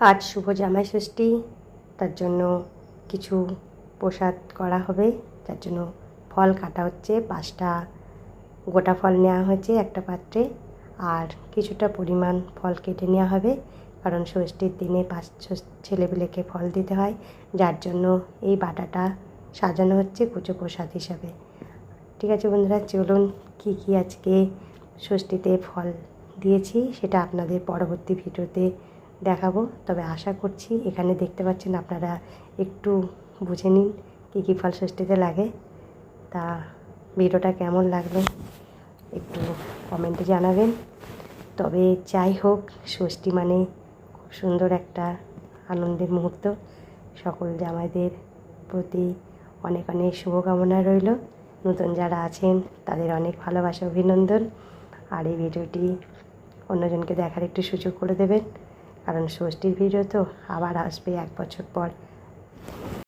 আজ শুভ জামাই ষষ্ঠী, তার জন্য কিছু প্রসাদ করা হবে। তার জন্য ফল কাটা হচ্ছে। 5টা গোটা ফল নেওয়া হয়েছে একটা পাত্রে, আর কিছুটা পরিমাণ ফল কেটে নেওয়া হবে, কারণ ষষ্ঠীর দিনে 5 ছেলেপিলেকে ফল দিতে হয়, যার জন্য এই বাটাটা সাজানো হচ্ছে কুচো প্রসাদ হিসাবে। ঠিক আছে বন্ধুরা, চলুন কী কী আজকে ষষ্ঠীতে ফল দিয়েছি সেটা আপনাদের পরবর্তী ভিডিওতে দেখাবো। তবে আশা করছি এখানে দেখতে পাচ্ছেন আপনারা একটু বুঝে নিন কী কী ফল ষষ্ঠীতে লাগে। তা ভিডিওটা কেমন লাগলো একটু কমেন্টে জানাবেন। তবে যাই হোক, ষষ্ঠী মানে খুব সুন্দর একটা আনন্দের মুহূর্ত। সকল জামাইদের প্রতি অনেক অনেক শুভকামনা রইল। নতুন যারা আছেন তাদের অনেক ভালোবাসা, অভিনন্দন। আর এই ভিডিওটি অন্যজনকে দেখার একটু সুযোগ করে দেবেন, কারণ ষষ্ঠীর ভিডিও তো আবার আসবে 1 বছর পর।